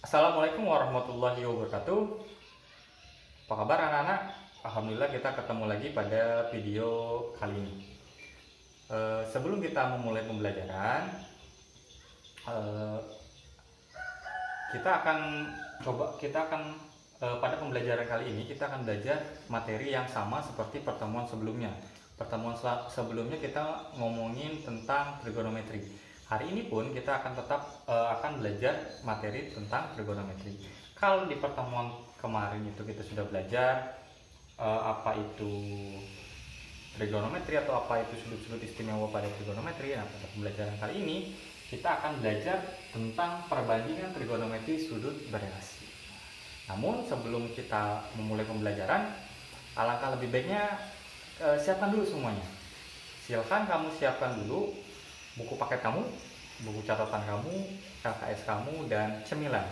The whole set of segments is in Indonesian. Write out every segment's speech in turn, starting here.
Assalamualaikum warahmatullahi wabarakatuh. Apa kabar anak-anak? Alhamdulillah kita ketemu lagi pada video kali ini. Sebelum kita memulai pembelajaran, kita akan pada pembelajaran kali ini kita akan belajar materi yang sama seperti pertemuan sebelumnya. Pertemuan sebelumnya kita ngomongin tentang trigonometri. Hari ini pun kita akan tetap belajar materi tentang trigonometri. Kalau di pertemuan kemarin itu kita sudah belajar apa itu trigonometri atau apa itu sudut-sudut istimewa pada trigonometri. Nah, pada pembelajaran kali ini kita akan belajar tentang perbandingan trigonometri sudut berelasi. Namun sebelum kita memulai pembelajaran, alangkah lebih baiknya siapkan dulu semuanya. Silakan kamu siapkan dulu buku paket kamu, buku catatan kamu, LKS kamu, dan cemilan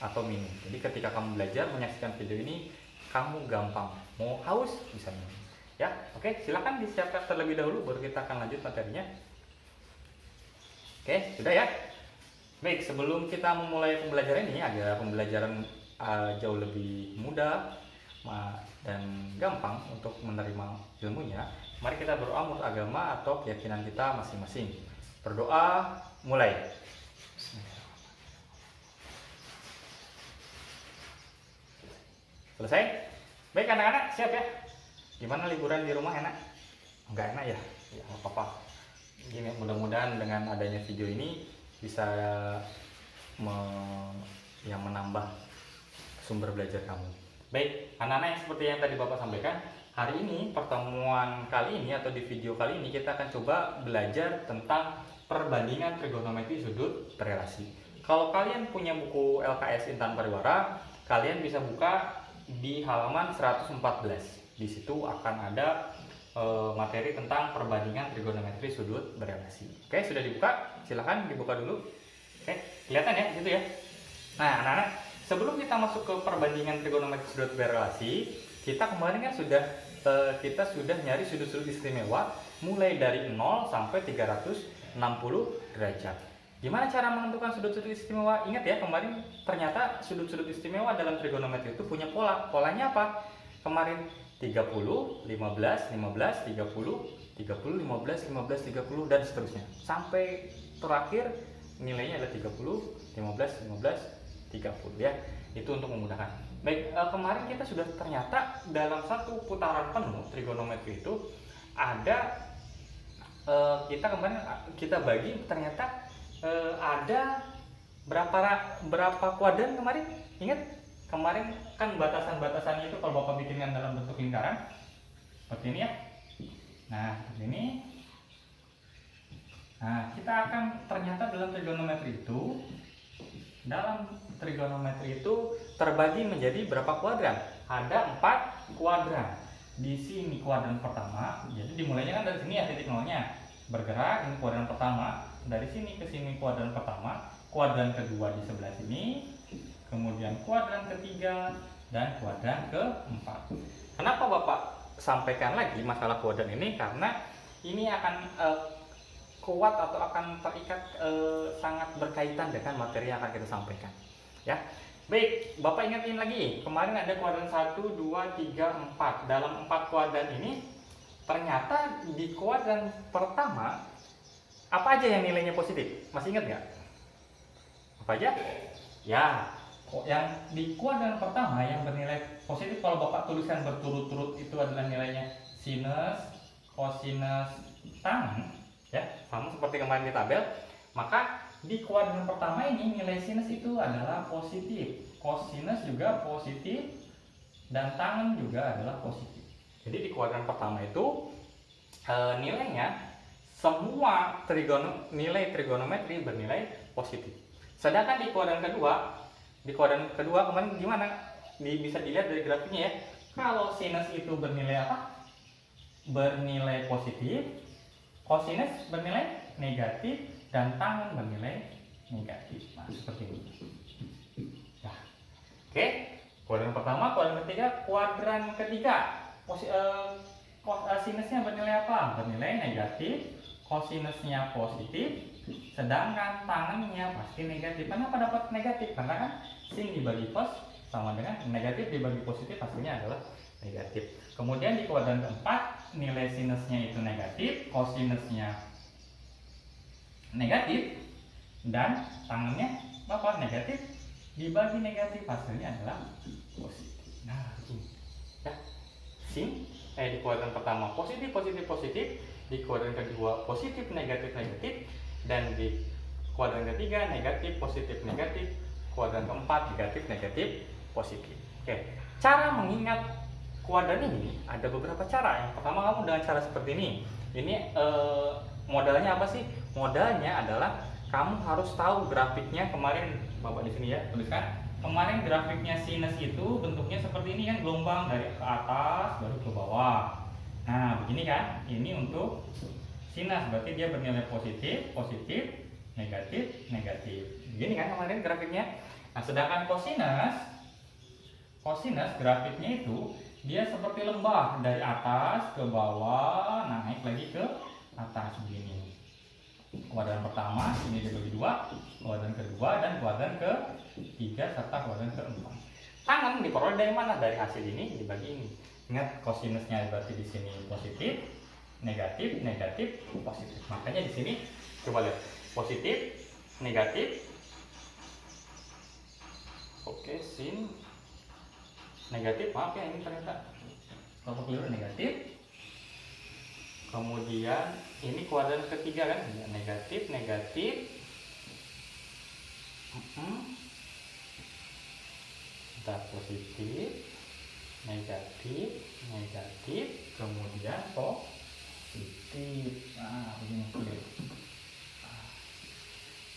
atau minum. Jadi ketika kamu belajar menyaksikan video ini, kamu gampang. Mau haus bisa minum. Ya, oke, silakan disiapkan terlebih dahulu, baru kita akan lanjut materinya. Oke, sudah ya. Baik, sebelum kita memulai pembelajaran ini, agar pembelajaran jauh lebih mudah dan gampang untuk menerima ilmunya, mari kita berdoa menurut agama atau keyakinan kita masing-masing. Berdoa, mulai. Selesai? Baik anak-anak, siap ya? Gimana liburan di rumah, enak? Enggak enak ya? Ya nggak apa-apa. Gini, mudah-mudahan dengan adanya video ini bisa menambah sumber belajar kamu. Baik, anak-anak, yang seperti yang tadi Bapak sampaikan, hari ini pertemuan kali ini atau di video kali ini kita akan coba belajar tentang perbandingan trigonometri sudut berelasi. Kalau kalian punya buku LKS Intan Pariwara, kalian bisa buka di halaman 114. Di situ akan ada materi tentang perbandingan trigonometri sudut berelasi. Oke, sudah dibuka? Silahkan dibuka dulu. Oke, kelihatan ya, gitu ya. Nah, anak-anak, sebelum kita masuk ke perbandingan trigonometri sudut berelasi, kita kemarin kan kita sudah nyari sudut-sudut istimewa mulai dari 0 sampai 360 derajat. Gimana cara menentukan sudut-sudut istimewa? Ingat ya, kemarin ternyata sudut-sudut istimewa dalam trigonometri itu punya pola. Polanya apa? Kemarin 30, 15, 15, 30, 30, 15, 15, 30 dan seterusnya. Sampai terakhir nilainya adalah 30, 15, 15, 30 ya. Itu untuk memudahkan. Baik, kemarin kita sudah ternyata dalam satu putaran penuh trigonometri itu ada kita bagi ternyata ada berapa kuadran kemarin? Ingat kemarin kan batasan-batasannya itu kalau Bapak bikinkan dalam bentuk lingkaran seperti ini ya. Nah, seperti ini. Nah, kita akan ternyata dalam trigonometri itu terbagi menjadi berapa kuadran? Ada 4 kuadran. Di sini kuadran pertama, jadi dimulainya kan dari sini ya, titik nolnya. Bergerak, ini kuadran pertama, dari sini ke sini kuadran pertama, kuadran kedua di sebelah sini, kemudian kuadran ketiga, dan kuadran keempat. Kenapa Bapak sampaikan lagi masalah kuadran ini? Karena ini akan kuat atau akan terikat sangat berkaitan dengan materi yang akan kita sampaikan. Ya. Baik, Bapak ingatin lagi, kemarin ada kuadran 1, 2, 3, 4. Dalam 4 kuadran ini, ternyata di kuadran pertama, apa aja yang nilainya positif? Masih ingat nggak? Apa aja? Ya, yang di kuadran pertama yang bernilai positif, kalau Bapak tuliskan berturut-turut itu adalah nilainya sinus, kosinus, tan, ya, sama seperti kemarin di tabel. Maka di kuadran pertama ini nilai sinus itu adalah positif, kosinus juga positif, dan tangen juga adalah positif. Jadi di kuadran pertama itu nilainya semua nilai trigonometri bernilai positif. Sedangkan di kuadran kedua kemarin gimana? Bisa dilihat dari grafiknya ya. Kalau sinus itu bernilai apa? Bernilai positif, kosinus bernilai negatif, dan tangen bernilai negatif. Nah, seperti ini. Nah, oke. Kuadran pertama, kuadran ketiga. Sinusnya bernilai apa? Bernilai negatif, kosinusnya positif, sedangkan tangannya pasti negatif. Kenapa dapat negatif? Karena kan sin dibagi cos sama dengan negatif dibagi positif, hasilnya adalah negatif. Kemudian di kuadran keempat, nilai sinusnya itu negatif, kosinusnya negatif, dan tangannya apa? Negatif dibagi negatif, hasilnya adalah positif. Nah, ini ya, sin di kuadran pertama positif positif positif, di kuadran kedua positif negatif negatif, dan di kuadran ketiga negatif positif negatif, kuadran keempat negatif negatif positif. Oke, cara mengingat kuadran ini ada beberapa cara. Yang pertama, kamu dengan cara seperti ini. Ini modalnya apa sih? Modalnya adalah kamu harus tahu grafiknya. Kemarin Bapak di sini ya tuliskan. Kemarin grafiknya sinus itu bentuknya seperti ini kan, gelombang dari ke atas baru ke bawah. Nah, begini kan? Ini untuk sinus, berarti dia bernilai positif, positif, negatif, negatif. Begini kan kemarin grafiknya. Nah, sedangkan kosinus grafiknya itu dia seperti lembah dari atas ke bawah, naik lagi ke atas begini. Kuadran pertama ini dibagi dua, kuadran kedua dan kuadran ketiga serta kuadran keempat. Tangan diperoleh dari mana? Dari hasil ini dibagi ini. Ingat, kosinusnya berarti di sini positif, negatif, negatif, positif. Makanya di sini coba lihat positif, negatif. Oke, sin negatif, maaf ya ini ternyata kalau keliru negatif. Kemudian ini kuadran ketiga kan, negatif, negatif, positif, negatif, negatif, kemudian positif. Nah, begini clear.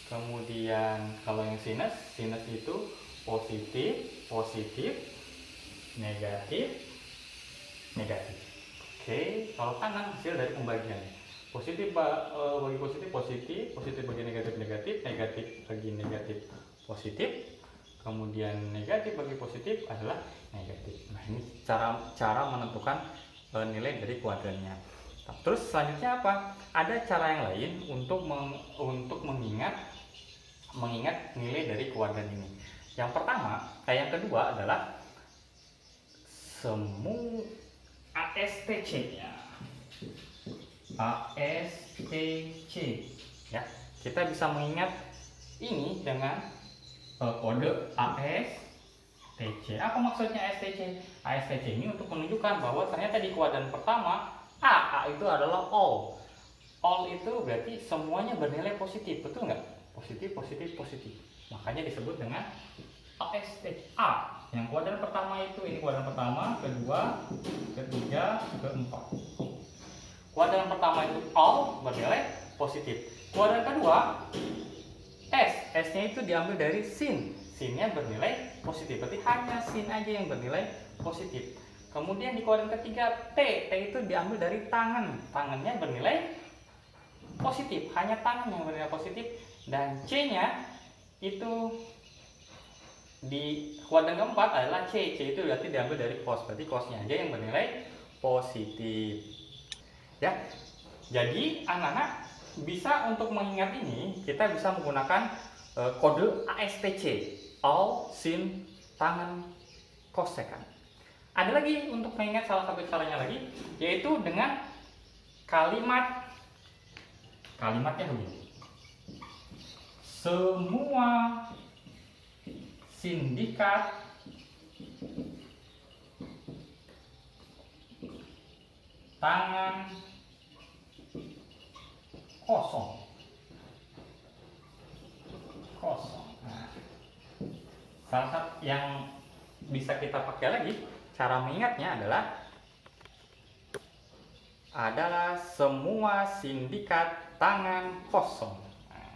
Kemudian kalau yang sinus itu positif, positif, negatif, negatif. Oke, kalau tangan hasil dari pembagian. Positif bagi positif, positif, positif bagi negatif, negatif, negatif bagi negatif, positif. Kemudian negatif bagi positif adalah negatif. Nah, ini cara menentukan nilai dari kuadrannya. Terus selanjutnya apa? Ada cara yang lain untuk mengingat nilai dari kuadran ini. Yang pertama, yang kedua adalah semu ASTC-nya. ASTC ya. Kita bisa mengingat ini dengan kode ASTC. Apa maksudnya ASTC? ASTC ini untuk menunjukkan bahwa ternyata di kuadran pertama A itu adalah all. All itu berarti semuanya bernilai positif, betul nggak? Positif, positif, positif. Makanya disebut dengan ASTC. Yang kuadran pertama itu, ini kuadran pertama, kedua, ketiga, keempat. Kuadran pertama itu all bernilai positif. Kuadran kedua S-nya itu diambil dari sin. Sinnya bernilai positif, berarti hanya sin aja yang bernilai positif. Kemudian di kuadran ketiga T itu diambil dari tangan. Tangannya bernilai positif, hanya tangan yang bernilai positif. Dan C-nya itu di kuadran keempat adalah C itu berarti diambil dari cos, berarti cosnya aja yang bernilai positif. Ya, jadi anak-anak bisa untuk mengingat ini kita bisa menggunakan kode ASTC, all, sin, tangan, kosekan. Ada lagi untuk mengingat salah satu caranya lagi, yaitu dengan kalimatnya begini. Semua sindikat tangan kosong. Nah, salah satu yang bisa kita pakai lagi cara mengingatnya adalah semua sindikat tangan kosong. Nah,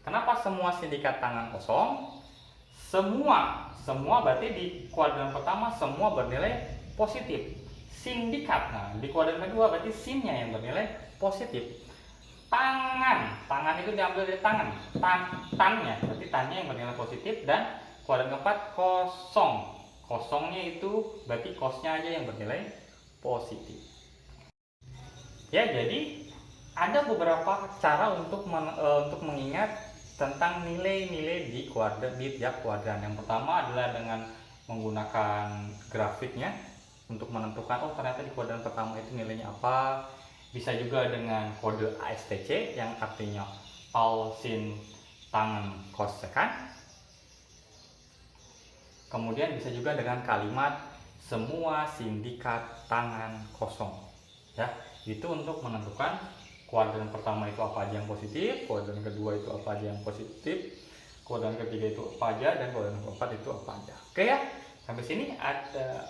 kenapa semua sindikat tangan kosong? Semua berarti di kuadran pertama semua bernilai positif. Sindikat, nah di kuadran kedua berarti sinnya yang bernilai positif. Tangan itu diambil dari tangan, tannya berarti tannya yang bernilai positif. Dan kuadran keempat kosongnya itu berarti kosnya aja yang bernilai positif. Ya, jadi ada beberapa cara untuk mengingat tentang nilai-nilai di tiap kuadran. Yang pertama adalah dengan menggunakan grafiknya untuk menentukan ternyata di kuadran pertama itu nilainya apa. Bisa juga dengan kode ASTC yang artinya all sin tangan cos secant. Kemudian bisa juga dengan kalimat semua sindikat tangan kosong. Ya, itu untuk menentukan kuadran pertama itu apa aja yang positif, kuadran kedua itu apa aja yang positif, kuadran ketiga itu apa aja, dan kuadran keempat itu apa aja. Oke ya, sampai sini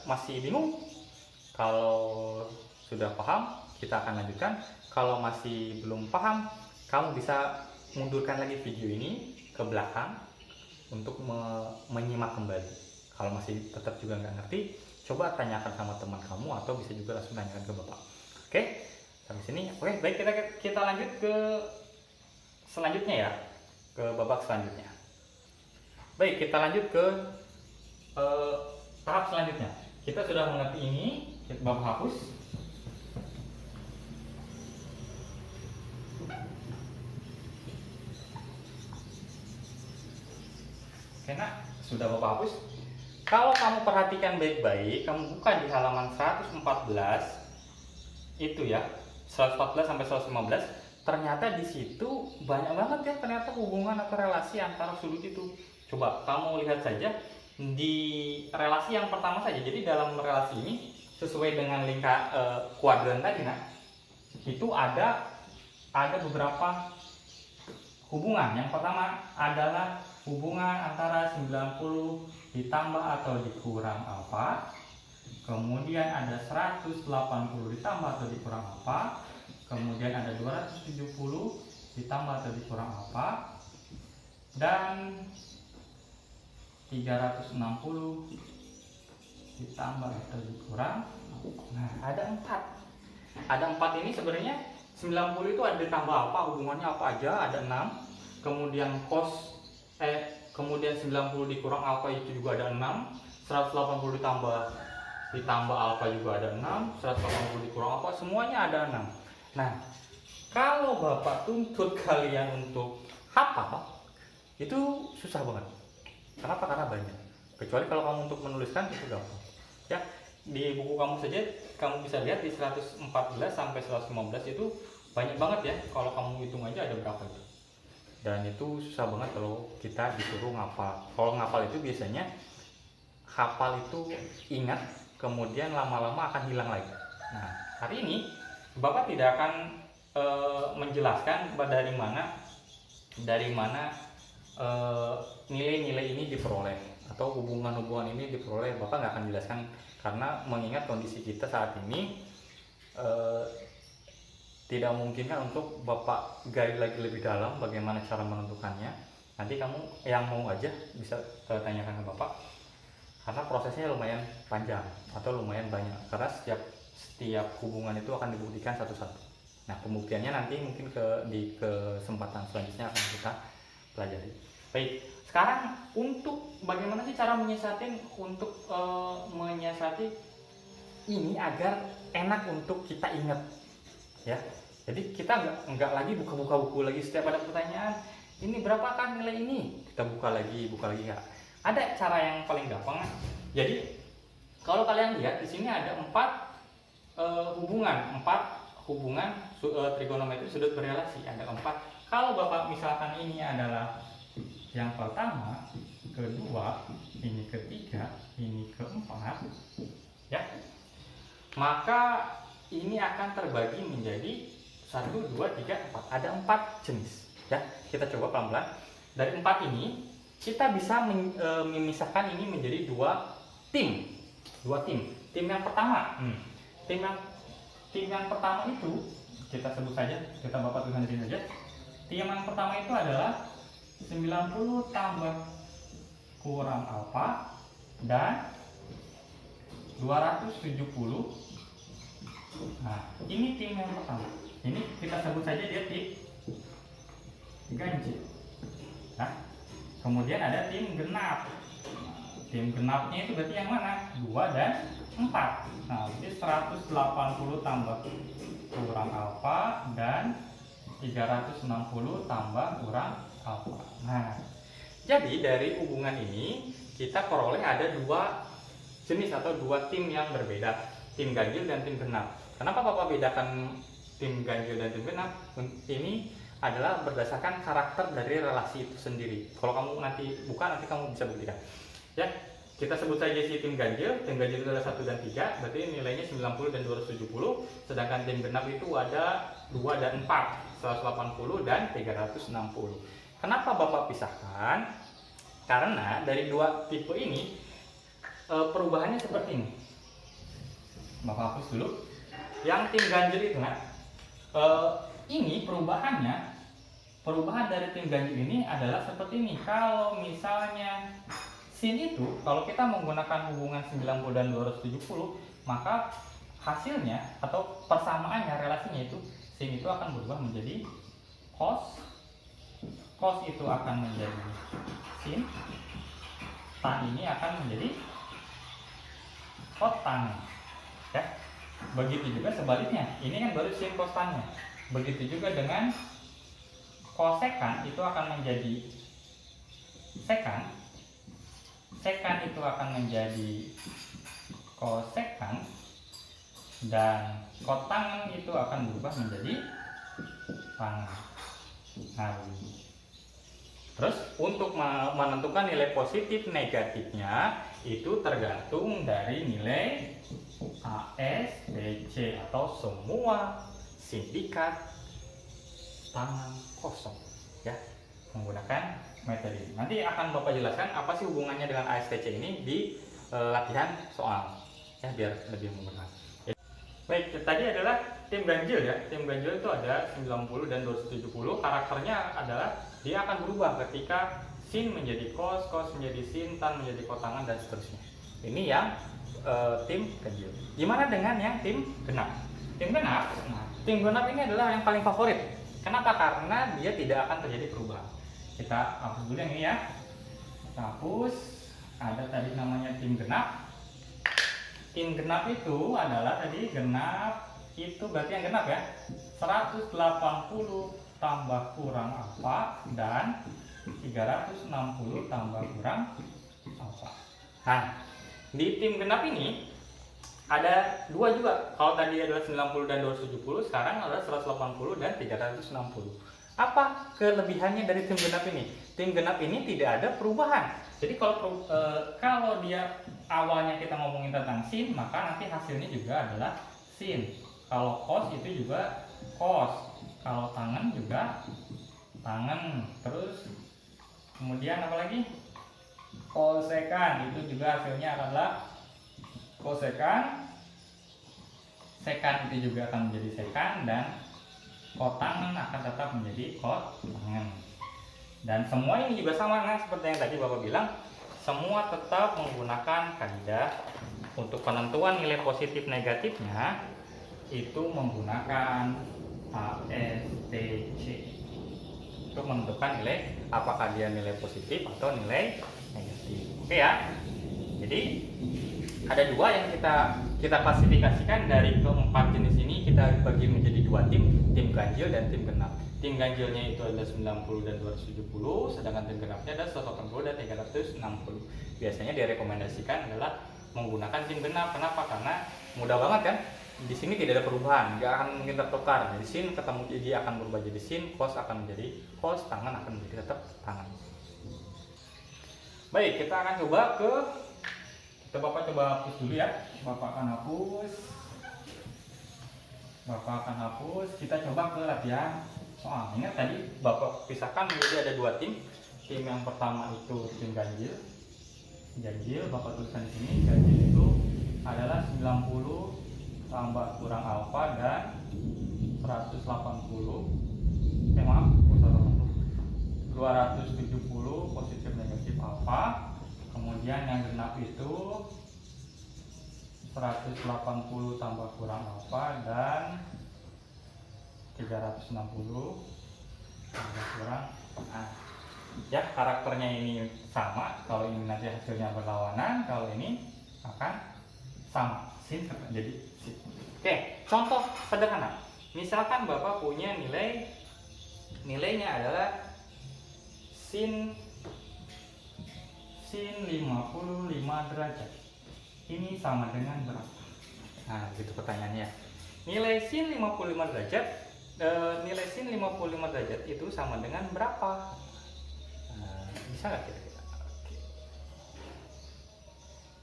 masih bingung? Kalau sudah paham, kita akan lanjutkan. Kalau masih belum paham, kamu bisa mundurkan lagi video ini ke belakang untuk menyimak kembali. Kalau masih tetap juga nggak ngerti, coba tanyakan sama teman kamu atau bisa juga langsung tanyakan ke bapak. Oke? Sampai sini, oke, baik, kita lanjut ke selanjutnya ya, ke babak selanjutnya. Baik, kita lanjut ke tahap selanjutnya. Kita sudah mengerti ini, kita bapak hapus. Oke, nak, sudah bapak hapus. Kalau kamu perhatikan baik-baik, kamu buka di halaman 114 itu ya. 114 sampai 115, ternyata di situ banyak banget ya ternyata hubungan atau relasi antara sudut itu. Coba kamu lihat saja di relasi yang pertama saja. Jadi dalam relasi ini sesuai dengan kuadran tadi, nah itu ada beberapa hubungan. Yang pertama adalah hubungan antara 90 ditambah atau dikurang alfa. Kemudian ada 180 ditambah atau dikurang alfa. Kemudian ada 270 ditambah atau dikurang alfa. Dan 360 ditambah atau dikurang. Nah, ada 4. Ada 4 ini sebenarnya 90 itu ada ditambah alfa, hubungannya apa aja, ada 6. Kemudian kemudian 90 dikurang alfa itu juga ada 6. 180 ditambah alfa juga ada 6, 180 dikurang alfa semuanya ada 6. Nah, kalau bapak tuntut kalian untuk hafal itu susah banget. Kenapa? Karena banyak. Kecuali kalau kamu untuk menuliskan itu gampang. Ya, di buku kamu saja kamu bisa lihat di 114 sampai 115 itu banyak banget ya. Kalau kamu hitung aja ada berapa itu. Dan itu susah banget kalau kita disuruh ngapal. Kalau ngapal itu biasanya hafal itu ingat, kemudian lama-lama akan hilang lagi. Nah, hari ini Bapak tidak akan menjelaskan dari mana nilai-nilai ini diperoleh atau hubungan-hubungan ini diperoleh. Bapak nggak akan jelaskan karena mengingat kondisi kita saat ini tidak mungkin kan untuk Bapak gali lagi lebih dalam bagaimana cara menentukannya. Nanti kamu yang mau aja bisa tanyakan ke Bapak. Karena prosesnya lumayan panjang atau lumayan banyak, karena setiap hubungan itu akan dibuktikan satu-satu. Nah, pembuktiannya nanti mungkin di kesempatan selanjutnya akan kita pelajari. Baik, sekarang untuk bagaimana sih cara menyiasati ini agar enak untuk kita ingat, ya. Jadi kita nggak lagi buka-buka buku lagi setiap ada pertanyaan. Ini berapakah nilai ini? Kita buka lagi nggak. Ada cara yang paling gampang. Jadi kalau kalian lihat di sini ada 4 hubungan trigonometri sudut berrelasi, ada 4. Kalau Bapak misalkan ini adalah yang pertama, kedua, ini ketiga, ini keempat, ya, maka ini akan terbagi menjadi 1, 2, 3, 4. Ada 4 jenis, ya. Kita coba pelan-pelan. Dari 4 ini kita bisa memisahkan ini menjadi 2 tim. Tim yang pertama, tim yang pertama itu kita sebut saja, kita Bapak tulisan di sini saja. Tim yang pertama itu adalah 90 tambah kurang alfa dan 270. Nah, ini tim yang pertama. Ini kita sebut saja dia tim ganjil. Nah, kemudian ada tim genap. Tim genapnya itu berarti yang mana? 2 dan 4. Nah, jadi 180 tambah kurang alfa dan 360 tambah kurang alfa. Nah, jadi dari hubungan ini kita peroleh ada dua jenis atau dua tim yang berbeda, tim ganjil dan tim genap. Kenapa Bapak bedakan tim ganjil dan tim genap? Ini adalah berdasarkan karakter dari relasi itu sendiri. Kalau kamu nanti buka, nanti kamu bisa buktikan. Ya, kita sebut saja si tim ganjil. Tim ganjil itu adalah 1 dan 3, berarti nilainya 90 dan 270. Sedangkan tim genap itu ada 2 dan 4, 180 dan 360. Kenapa Bapak pisahkan? Karena dari dua tipe ini perubahannya seperti ini. Bapak hapus dulu. Yang tim ganjil itu, nah, ini perubahan dari tim ganjil ini adalah seperti ini. Kalau misalnya sin itu, kalau kita menggunakan hubungan 90 dan 270, maka hasilnya atau persamaannya, relasinya itu, sin itu akan berubah menjadi cos. Cos itu akan menjadi sin. Tan ini akan menjadi kotan. Ya. Begitu juga sebaliknya. Ini kan baru sin cos tannya. Begitu juga dengan kosekan itu akan menjadi sekan. Sekan itu akan menjadi kosekan, dan kotangan itu akan berubah menjadi tangan. Nah, terus untuk menentukan nilai positif negatifnya itu tergantung dari nilai AS, BC atau semua sindikat tangan kosong, ya, menggunakan metode ini. Nanti akan Bapak jelaskan apa sih hubungannya dengan ASTC ini di latihan soal, ya, biar lebih mudah. Ya. Baik, tadi adalah tim ganjil, ya. Tim ganjil itu ada 90 dan 270. Karakternya adalah dia akan berubah ketika sin menjadi cos, cos menjadi sin, tan menjadi kotangan, dan seterusnya. Ini yang tim ganjil. Gimana dengan yang tim genap? Tim genap, nah, tim genap ini adalah yang paling favorit. Kenapa? Karena dia tidak akan terjadi perubahan. Kita hapus dulu yang ini, ya. Kita hapus. Ada tadi namanya tim genap. Tim genap itu adalah tadi genap itu berarti yang genap, ya. 180 tambah kurang alfa dan 360 tambah kurang alfa. Nah, di tim genap ini ada dua juga. Kalau tadi adalah 90 dan 270, sekarang adalah 180 dan 360. Apa kelebihannya dari tim genap ini? Tim genap ini tidak ada perubahan. Jadi kalau dia awalnya kita ngomongin tentang sin, maka nanti hasilnya juga adalah sin. Kalau cos itu juga cos. Kalau tangan juga tangan. Terus kemudian apa lagi? Kosekan, itu juga hasilnya adalah kosekan. Sekan itu juga akan menjadi sekan, dan kotangan akan tetap menjadi kotangan. Dan semua ini juga sama, nah, seperti yang tadi Bapak bilang, semua tetap menggunakan kaidah untuk penentuan nilai positif negatifnya itu menggunakan ASTC untuk menentukan nilai apakah dia nilai positif atau nilai negatif. Oke, ya. Jadi ada dua yang kita klasifikasikan. Dari keempat jenis ini kita bagi menjadi dua tim ganjil dan tim genap. Tim ganjilnya itu ada 90 dan 270, sedangkan tim genapnya ada 180 dan 360. Biasanya direkomendasikan adalah menggunakan tim genap. Kenapa? Karena mudah banget, kan? Di sini tidak ada perubahan, nggak akan mungkin tertukar. Di sin ketemu dia akan berubah jadi sin, cos akan menjadi cos, tangan akan menjadi tetap tangan. Baik, kita akan coba Bapak coba hapus dulu, ya. Bapak akan hapus. Kita coba ke latihan soal. Ingat tadi Bapak pisahkan menjadi ada dua tim. Tim yang pertama itu tim ganjil. Bapak tuliskan di sini. Ganjil itu adalah 90 tambah kurang alfa dan 270 positif negatif alfa. Kemudian yang genap itu 180 tambah kurang alfa dan 360 tambah kurang A. Ya, karakternya ini sama. Kalau ini nanti hasilnya berlawanan, kalau ini akan sama. Sin jadi sin. Oke, contoh sederhana. Misalkan Bapak punya nilai nilainya adalah sin 55 derajat. Ini sama dengan berapa? Nah, gitu pertanyaannya. Nilai sin 55 derajat itu sama dengan berapa? Bisa nggak kira-kira? Oke.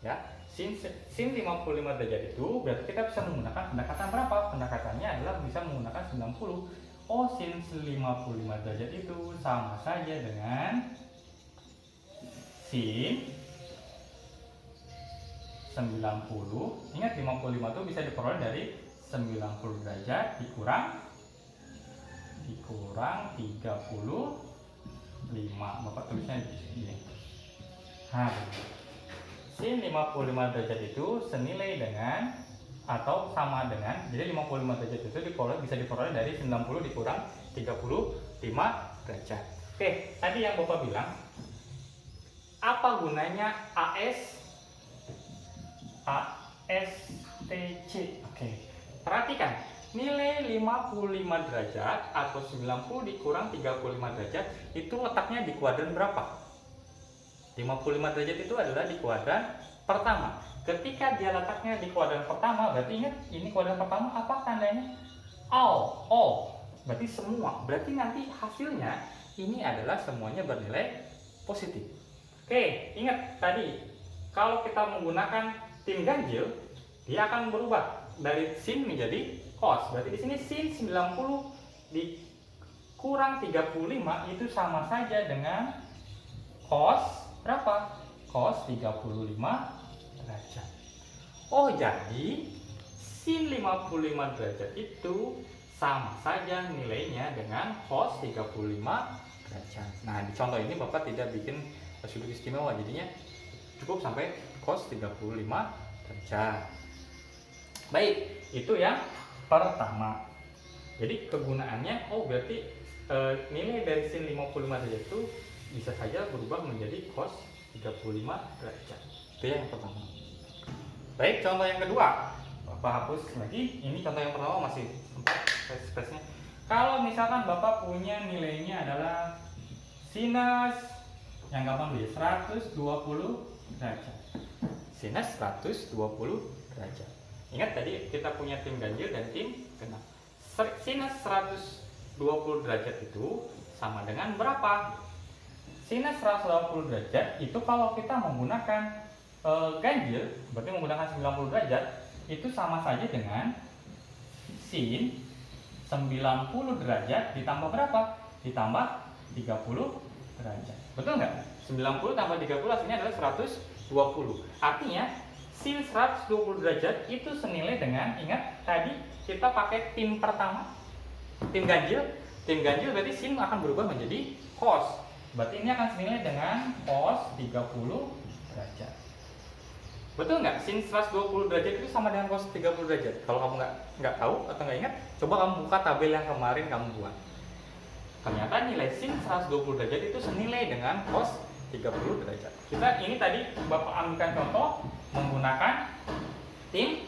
Ya, sin 55 derajat itu berarti kita bisa menggunakan pendekatan berapa? Pendekatannya adalah bisa menggunakan 90. Oh, sin 55 derajat itu sama saja dengan sin 90. Ingat 55 itu bisa diperoleh dari 90 derajat dikurang 35. Bapak tulisnya di sini. Nah, sin 55 derajat itu senilai dengan atau sama dengan, jadi 55 derajat itu bisa diperoleh dari 90 dikurang 35 derajat. Oke, tadi yang Bapak bilang, apa gunanya ASTC? Oke, perhatikan, nilai 55 derajat atau 90 dikurang 35 derajat itu letaknya di kuadran berapa? 55 derajat itu adalah di kuadran pertama. Ketika dia letaknya di kuadran pertama, berarti ingat ini kuadran pertama apa tandanya? All. Berarti semua. Berarti nanti hasilnya ini adalah semuanya bernilai positif. Oke, ingat tadi kalau kita menggunakan tim ganjil, dia akan berubah dari sin menjadi cos. Berarti di sini sin 90 dikurang 35 itu sama saja dengan cos berapa? Cos 35 derajat. Oh, jadi sin 55 derajat itu sama saja nilainya dengan cos 35 derajat. Nah, di contoh ini Bapak tidak bikin sudut istimewa, jadinya cukup sampai cos 35 derajat. Baik, itu yang pertama. Jadi kegunaannya, berarti nilai dari sin 55 derajat itu bisa saja berubah menjadi cos 35 derajat. Itu yang pertama. Baik, contoh yang kedua. Bapak hapus lagi. Ini contoh yang pertama masih sempat space-nya. Kalau misalkan Bapak punya nilainya adalah sinus yang gampang 120 derajat. Sinus 120 derajat. Ingat tadi kita punya tim ganjil dan tim genap. Sinus 120 derajat itu sama dengan berapa? Sinus 180 derajat itu kalau kita menggunakan ganjil, berarti menggunakan 90 derajat, itu sama saja dengan sin 90 derajat ditambah berapa? Ditambah 30 derajat. Betul nggak? 90 tambah 30 hasilnya adalah 120. Artinya sin 120 derajat itu senilai dengan, ingat tadi kita pakai tim pertama, tim ganjil. Tim ganjil berarti sin akan berubah menjadi cos. Berarti ini akan senilai dengan cos 30 derajat. Betul nggak? Sin 120 derajat itu sama dengan cos 30 derajat. Kalau kamu nggak tahu atau nggak ingat, coba kamu buka tabel yang kemarin kamu buat. Ternyata nilai sin 120 derajat itu senilai dengan cos 30 derajat. Kita ini tadi Bapak ambilkan contoh menggunakan tim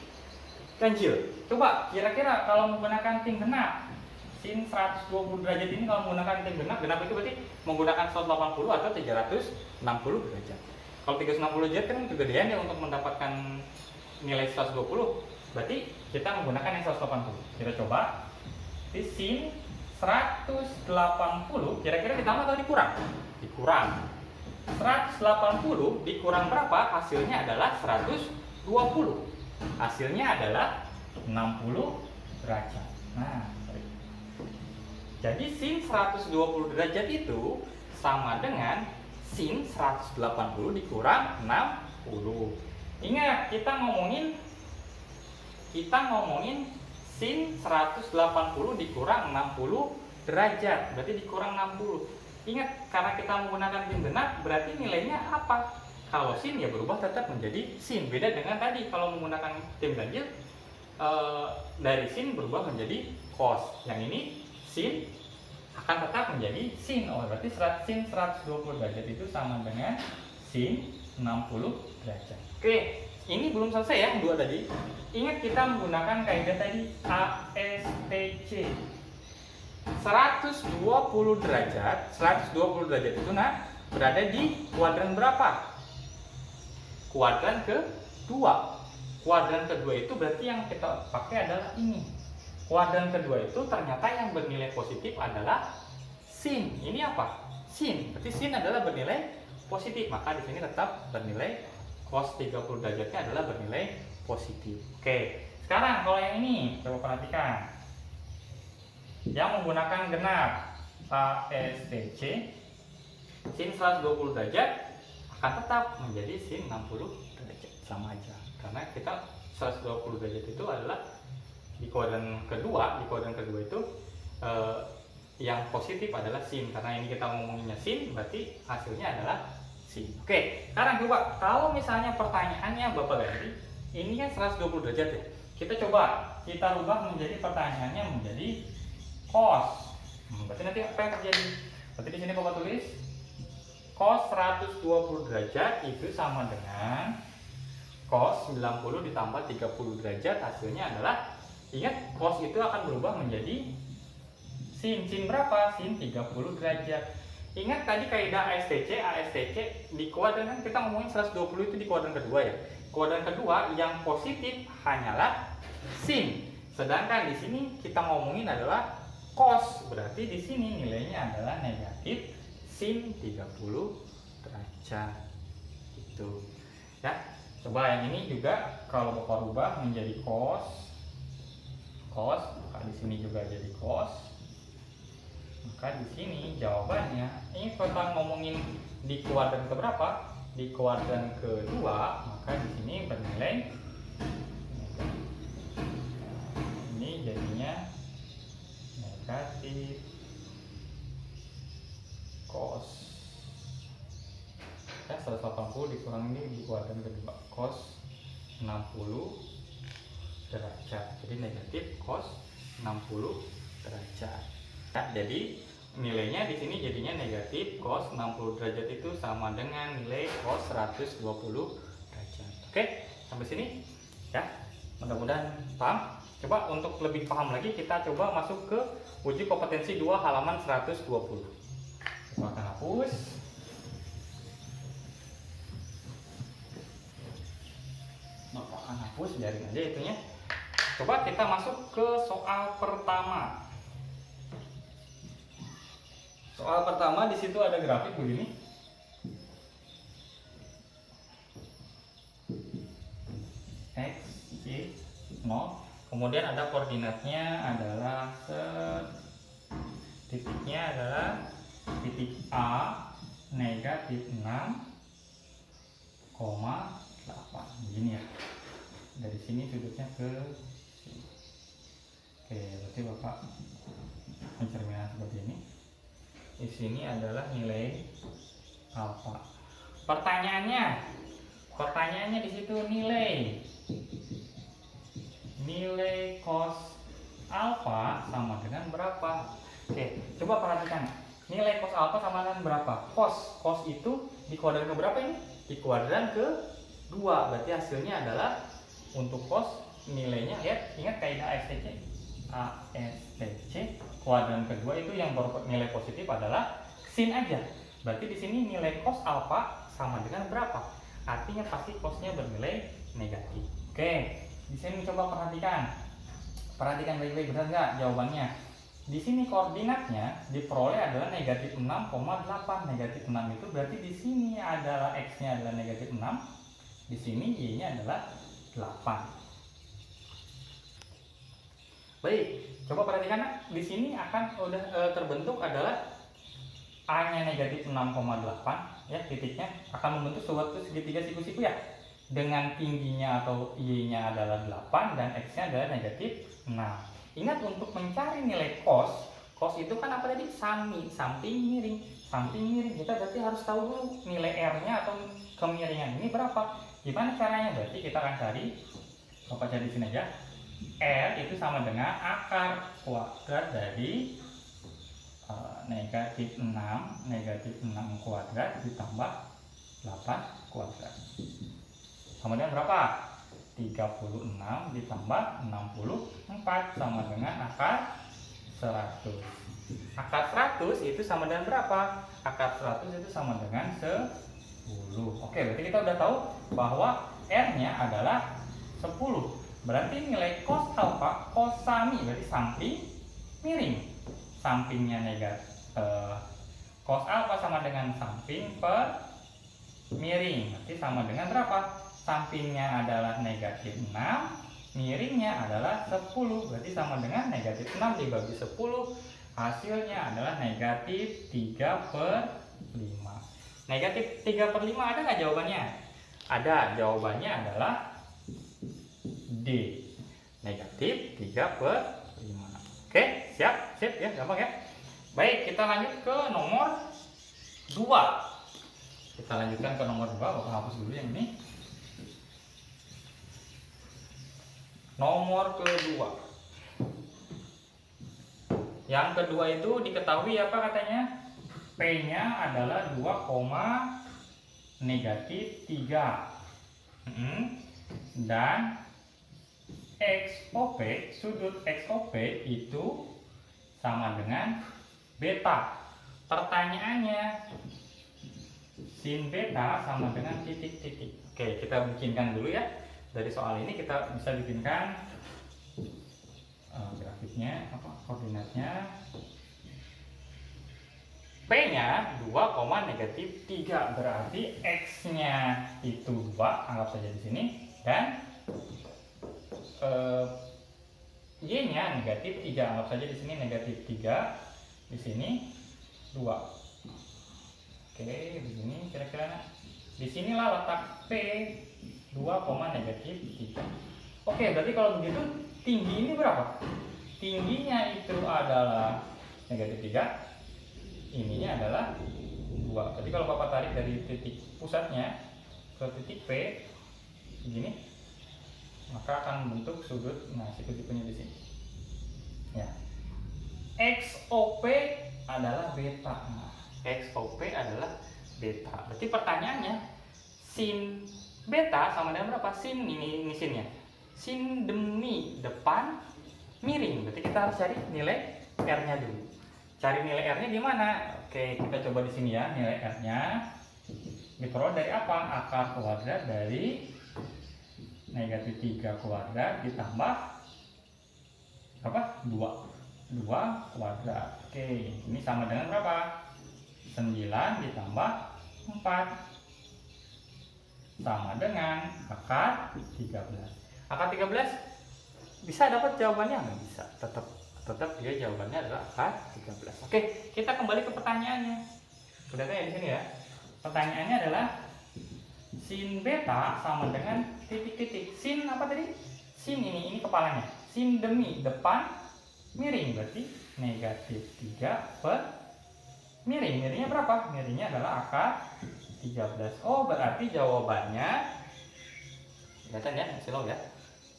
ganjil. Coba kira-kira kalau menggunakan tim genap, sin 120 derajat ini kalau menggunakan tim genap itu berarti menggunakan 180 atau 360 derajat. Kalau 360 derajat kan kegedean ya untuk mendapatkan nilai 120. Berarti kita menggunakan yang 180. Kita coba. Di sin 180 kira-kira ditambah atau dikurang? Dikurang. 180 dikurang berapa? Hasilnya adalah 120. Hasilnya adalah 60 derajat. Nah, jadi sin 120 derajat itu sama dengan sin 180 dikurang 60. Ingat, kita ngomongin sin 180 dikurang 60 derajat. Berarti dikurang 60. Ingat, karena kita menggunakan tim genap, berarti nilainya apa? Kalau sin ya berubah tetap menjadi sin. Beda dengan tadi kalau menggunakan tim ganjil, dari sin berubah menjadi cos. Yang ini sin akan tetap menjadi sin. Berarti sin 120 derajat itu sama dengan sin 60 derajat. Oke, ini belum selesai ya, dua tadi. Ingat kita menggunakan kaidah tadi ASTC. 120 derajat itu berada di kuadran berapa? Kuadran kedua. Kuadran kedua itu berarti yang kita pakai adalah ini. Kuadran kedua itu ternyata yang bernilai positif adalah sin. Ini apa? Sin. Berarti sin adalah bernilai positif. Maka di sini tetap bernilai cos 30 derajatnya adalah bernilai positif. Oke. Sekarang kalau yang ini coba perhatikan. Yang menggunakan genap ASTC, sin 120 derajat akan tetap menjadi sin 60 derajat. Sama aja. Karena kita 120 derajat itu adalah di kuadran kedua itu yang positif adalah sin, karena ini kita ngomonginnya sin, berarti hasilnya adalah sin. Oke, sekarang coba kalau misalnya pertanyaannya Bapak ganti, ini kan 120 derajat ya. Kita rubah menjadi pertanyaannya menjadi cos. Berarti nanti apa yang terjadi? Berarti di sini Bapak tulis cos 120 derajat itu sama dengan cos 90 ditambah 30 derajat, hasilnya adalah, ingat cos itu akan berubah menjadi sin. Sin berapa? Sin 30 derajat. Ingat tadi kaidah ASTC di kuadran kan kita ngomongin 120 itu di kuadran kedua ya. Kuadran kedua yang positif hanyalah sin. Sedangkan di sini kita ngomongin adalah cos. Berarti di sini nilainya adalah negatif sin 30 derajat. Gitu. Ya. Coba yang ini juga kalau Bapak rubah menjadi cos, maka di sini juga jadi cos. Maka di sini jawabannya, ini kita ngomongin di kuadran keberapa? Di kuadran kedua, maka di sini bernilai ini jadinya negatif cos 180 dikurangi di kuadran kedua, cos 60 derajat. Jadi negatif cos 60 derajat. Nah, jadi nilainya di sini jadinya negatif cos 60 derajat itu sama dengan nilai cos 120 derajat. Oke, sampai sini ya. Mudah-mudahan paham. Coba untuk lebih paham lagi kita coba masuk ke uji kompetensi 2 halaman 120. Kita akan hapus. Hapus, biarin aja itunya. Coba kita masuk ke soal pertama. Soal pertama di situ ada grafik begini. X, Y, 0. Kemudian ada koordinatnya adalah titiknya adalah titik A negatif 6,8. Begini ya. Dari sini sudutnya ke sini. Oke, berarti Bapak mencerminkan seperti ini. Di sini adalah nilai alfa. Pertanyaannya di situ nilai cos alfa sama dengan berapa? Oke, coba perhatikan. Nilai cos alfa sama dengan berapa? Cos itu di kuadran ke berapa ini? Di kuadran ke-2. Berarti hasilnya adalah untuk cos nilainya, lihat, ingat kaidah ASTC kuadran kedua itu yang nilai positif adalah sin aja. Berarti di sini nilai cos alfa sama dengan berapa? Artinya pasti cosnya bernilai negatif. Oke, di sini coba perhatikan baik-baik, benar nggak jawabannya? Di sini koordinatnya diperoleh adalah negatif 6,8. Negatif 6 itu berarti di sini adalah x-nya adalah negatif 6, di sini y-nya adalah 8. Baik, coba perhatikan di sini akan udah terbentuk adalah A-nya negatif 6,8 ya, titiknya akan membentuk suatu segitiga siku-siku ya. Dengan tingginya atau y-nya adalah 8 dan x-nya adalah negatif 6. Ingat untuk mencari nilai cos itu kan apa tadi? Samping miring. Kita berarti harus tahu dulu nilai R-nya atau kemiringan ini berapa. Gimana caranya? Berarti kita akan cari, Bapak cari di sini aja. R itu sama dengan akar kuadrat dari negatif 6 kuadrat ditambah 8 kuadrat. Sama dengan berapa? 36 ditambah 64 sama dengan akar 100. Akar 100 itu sama dengan berapa? Akar 100 itu sama dengan 10. Oke, berarti kita udah tahu bahwa R-nya adalah 10. Berarti nilai cos alfa, cos sami, berarti samping miring. Sampingnya negatif. Cos alfa sama dengan samping per miring. Berarti sama dengan berapa? Sampingnya adalah negatif 6, miringnya adalah 10. Berarti sama dengan negatif 6 dibagi 10. Hasilnya adalah negatif 3/5. Negatif 3/5 ada nggak jawabannya? Ada, jawabannya adalah D. Negatif 3/5. Oke, siap? Sip ya, gampang ya. Baik, kita lanjut ke nomor 2. Kita lanjutkan ke nomor 2, Bapak hapus dulu yang ini. Nomor kedua. Yang kedua itu diketahui apa katanya? P-nya adalah 2, negatif 3. Dan XOP, sudut XOP itu sama dengan beta. Pertanyaannya, sin beta sama dengan titik-titik. Oke, kita bikinkan dulu ya. Dari soal ini kita bisa bikinkan grafiknya, koordinatnya. P-nya 2, negatif 3, berarti X-nya itu 2, anggap saja di sini, dan Y-nya negatif 3, anggap saja di sini negatif 3, di sini 2. Oke, di sini kira-kira di sinilah letak P 2, negatif 3. Oke, berarti kalau begitu tinggi ini berapa? Tingginya itu adalah negatif 3, ininya adalah 2. Jadi kalau Bapak tarik dari titik pusatnya ke titik P begini, maka akan membentuk sudut. Nah, siku-sikunya di sini. Ya. XOP adalah beta. Nah, XOP adalah beta. Berarti pertanyaannya, sin beta sama dengan berapa? Sin ini sinnya. Sin demi depan miring. Berarti kita harus cari nilai R-nya dulu. Cari nilai R-nya di mana? Oke, kita coba di sini ya. Nilai R-nya diperoleh dari apa? Akar kuadrat dari negatif 3 kuadrat ditambah apa? 2 kuadrat. Oke, ini sama dengan berapa? 9 ditambah 4 sama dengan akar 13. Akar 13 bisa dapat jawabannya? Nggak bisa. Tetap dia jawabannya adalah akar 13. Oke, kita kembali ke pertanyaannya. Udah kayak di sini ya. Pertanyaannya adalah sin beta sama dengan titik-titik. Sin apa tadi? Sin ini kepalanya. Sin demi depan miring, berarti negatif 3 per miring. Miringnya berapa? Miringnya adalah akar 13. Oh, berarti jawabannya, kelihatan ya, silau ya.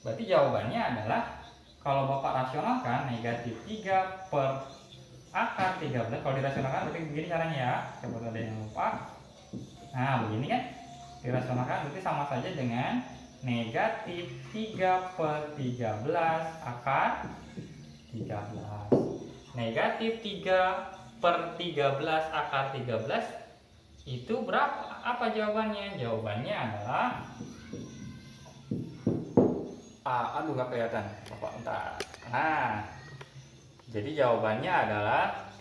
Berarti jawabannya adalah, kalau Bapak rasionalkan, negatif 3 per akar 13. Kalau dirasionalkan berarti begini caranya ya. Coba ada yang lupa. Nah, begini kan. Dirasionalkan berarti sama saja dengan negatif 3 per 13 akar 13. Negatif 3 per 13 akar 13 itu berapa? Apa jawabannya? Jawabannya adalah aduh nggak kelihatan Bapak, entar. Nah, jadi jawabannya adalah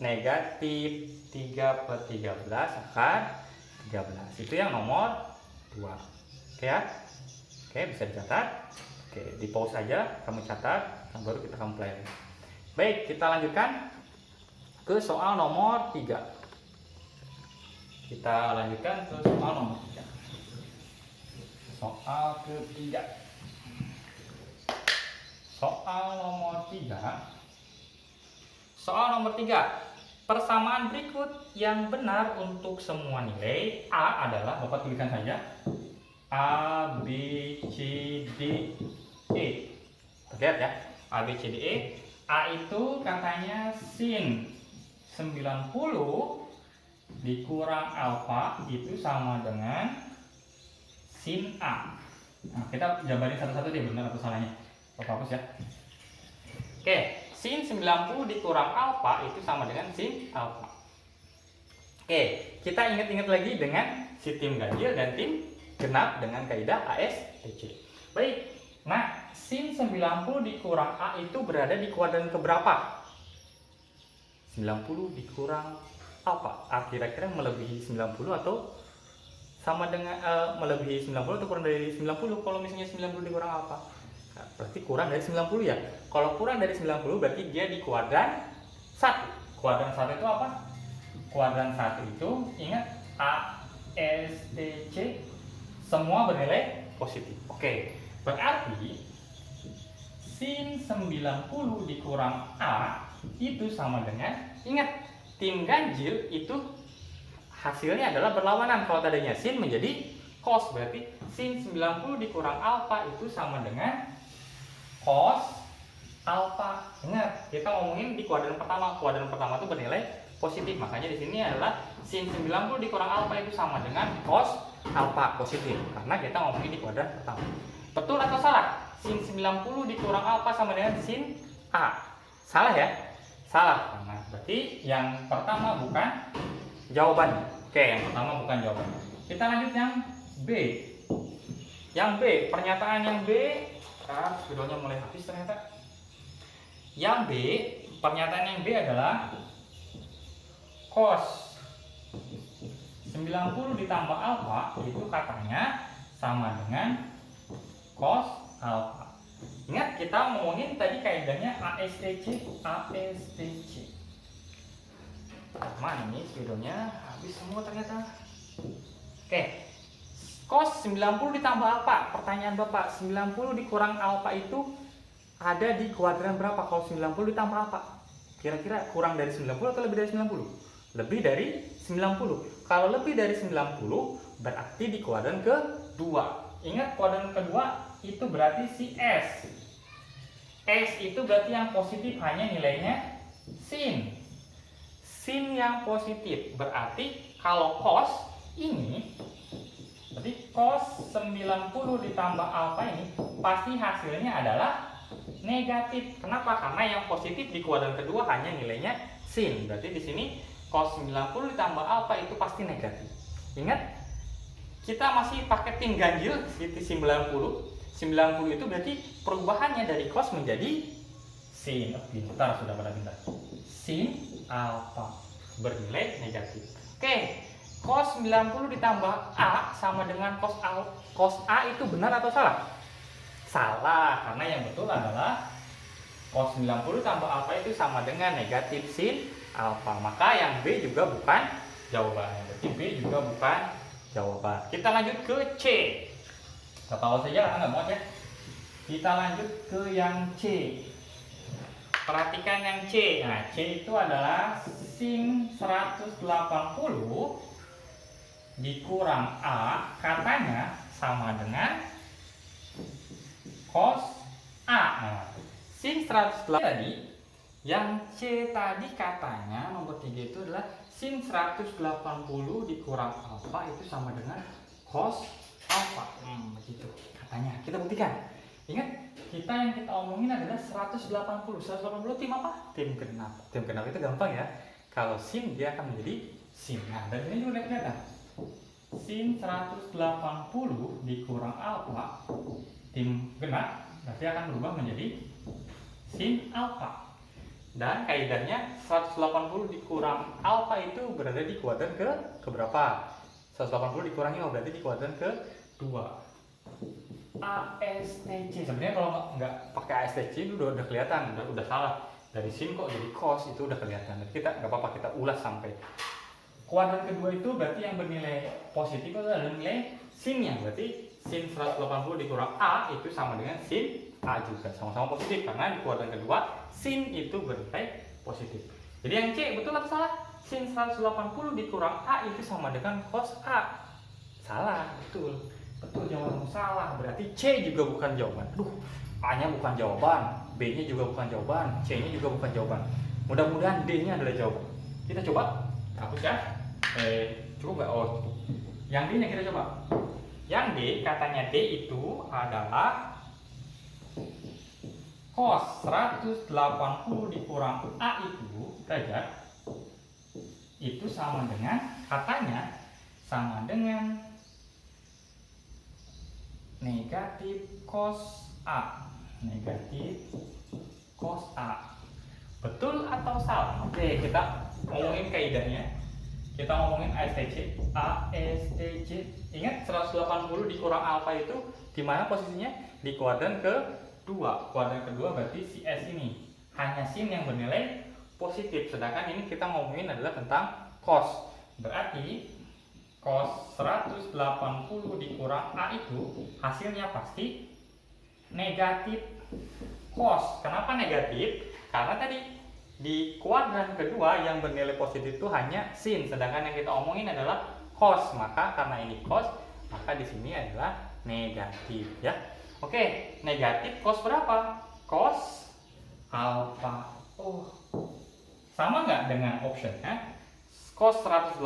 negatif 3 per 13 akar 13. Itu yang nomor 2. Oke ya? Oke, bisa dicatat. Oke, di pause saja, kamu catat, baru kita play. Baik, kita lanjutkan ke soal nomor 3. Kita lanjutkan ke soal nomor 3. Soal ketiga. Soal nomor 3. Soal nomor 3. Persamaan berikut yang benar untuk semua nilai A adalah, Bapak tuliskan saja, A, B, C, D, E. Terlihat ya, A, B, C, D, E. A itu katanya sin 90 dikurang alfa itu sama dengan sin A. Nah, kita jabarin satu-satu deh, benar atau salahnya. Bapak hapus ya. Oke, sin 90 dikurang alfa itu sama dengan sin alfa. Oke, kita ingat-ingat lagi dengan si tim ganjil dan tim genap dengan kaidah ASTC. Baik, nah sin 90 dikurang A itu berada di kuadran keberapa? 90 dikurang alfa. Kira-kira melebihi 90 atau sama dengan melebihi 90 atau kurang dari 90? Kalau misalnya 90 dikurang alfa, nah, berarti kurang dari 90 ya. Kalau kurang dari 90 berarti dia di kuadran 1. Kuadran 1 itu apa? Kuadran 1 itu ingat A, S, T, C semua bernilai positif. Oke, berarti sin 90 dikurang A itu sama dengan, ingat, tim ganjil itu hasilnya adalah berlawanan. Kalau tadinya sin menjadi cos, berarti sin 90 dikurang alfa itu sama dengan cos alfa. Ingat, kita ngomongin di kuadran pertama. Kuadran pertama itu bernilai positif. Makanya di sini adalah sin 90 dikurang alfa itu sama dengan cos alfa positif. Karena kita ngomongin di kuadran pertama. Betul atau salah? Sin 90 dikurang alfa sama dengan sin A. Salah ya? Salah. Nah, berarti yang pertama bukan jawabannya. Oke, yang pertama bukan jawabannya. Kita lanjut yang B. Yang B, pernyataan yang B. Videonya mulai habis ternyata. Yang B, pernyataan yang B adalah cos 90 ditambah alfa itu katanya sama dengan cos alfa. Ingat, kita ngomongin tadi kaidahnya ASTC. Mana ini videonya habis semua ternyata. Oke, cos 90 ditambah alfa. Pertanyaan Bapak, 90 dikurang alfa itu ada di kuadran berapa? Kalau 90 ditambah alfa, kira-kira kurang dari 90 atau lebih dari 90? Lebih dari 90. Kalau lebih dari 90 berarti di kuadran kedua. Ingat, kuadran kedua itu berarti si S. S itu berarti yang positif, hanya nilainya sin. Sin yang positif berarti kalau cos ini, berarti cos 90 ditambah alfa ini pasti hasilnya adalah negatif. Kenapa? Karena yang positif di kuadran kedua hanya nilainya sin. Berarti di sini cos 90 ditambah alfa itu pasti negatif. Ingat, kita masih pakai tim ganjil di 90. 90 itu berarti perubahannya dari cos menjadi sin. Pintar, sudah pada pintar. Sin alfa bernilai negatif. Oke, cos 90 ditambah A sama dengan cos A itu benar atau salah? Salah, karena yang betul adalah cos 90 tambah alfa itu sama dengan negatif sin alfa. Maka yang B juga bukan jawabannya. Berarti B juga bukan jawaban. Kita lanjut ke C. Ketawa saja lah, nggak mau ya. Kita lanjut ke yang C. Perhatikan yang C. Nah, C itu adalah sin 180 dikurang A katanya sama dengan cos A. Nah, sin 180 tadi, yang C tadi katanya nomor 3 itu adalah sin 180 dikurang alfa itu sama dengan cos alfa. Begitu katanya. Kita buktikan. Ingat, yang kita omongin adalah 180. 180 tim apa? Tim genap. Tim genap itu gampang ya. Kalau sin dia akan menjadi sin. Nah, dan ini juga kelihatan. Sin 180 dikurang alfa tim genap berarti akan berubah menjadi sin alfa. Dan kaidahnya 180 dikurang alfa itu berada di kuadran ke berapa? 180 dikurangi berarti di kuadran kedua. ASTC. Sebenarnya kalau nggak pakai ASTC itu udah kelihatan, udah salah. Dari sin kok jadi cos itu udah kelihatan. Tapi kita nggak apa-apa, kita ulas sampai kuadran kedua itu berarti yang bernilai positif itu adalah nilai sinnya. Berarti sin 180 dikurang A itu sama dengan sin A juga, sama-sama positif karena di kuadran kedua sin itu bernilai positif. Jadi yang C betul atau salah? Sin 180 dikurang A itu sama dengan cos A. Salah, betul. Betul, jawabanmu salah. Berarti C juga bukan jawaban. A-nya bukan jawaban, B-nya juga bukan jawaban, C-nya juga bukan jawaban. Mudah-mudahan D-nya adalah jawaban. Kita coba. Hapus ya. Cukup nggak? Oh, cukup. Yang D-nya kita coba. Yang D, katanya D itu adalah cos 180 dikurang A itu derajat itu sama dengan, katanya sama dengan negatif cos A. Negatif cos A. Betul atau salah? Oke, kita ngomongin kaidahnya. Kita ngomongin ASTC. ASTC. Ingat 180 dikurang alfa itu di mana posisinya? Di kuadran kedua. Kuadran kedua berarti si S ini hanya sin yang bernilai positif. Sedangkan ini kita ngomongin adalah tentang cos. Berarti cos 180 dikurang A itu hasilnya pasti negatif cos. Kenapa negatif? Karena tadi di kuadran kedua yang bernilai positif itu hanya sin, sedangkan yang kita omongin adalah cos. Maka karena ini cos, maka di sini adalah negatif ya. Oke, negatif cos berapa? Cos alfa. Oh, sama nggak dengan optionnya? Cos 180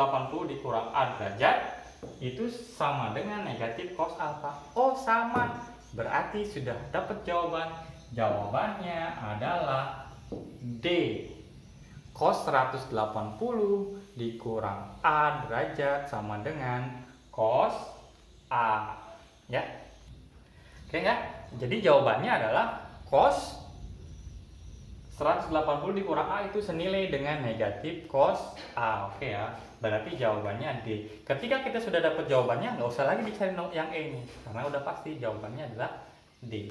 dikurang A derajat itu sama dengan negatif cos alfa. Oh, sama. Berarti sudah dapat jawaban. Jawabannya adalah D. Cos 180 dikurang A derajat sama dengan cos A. Ya. Oke ya. Jadi jawabannya adalah cos 180 dikurang A itu senilai dengan negatif cos A. Oke ya. Berarti jawabannya D. Ketika kita sudah dapat jawabannya, nggak usah lagi dicari yang E ini, karena udah pasti jawabannya adalah D.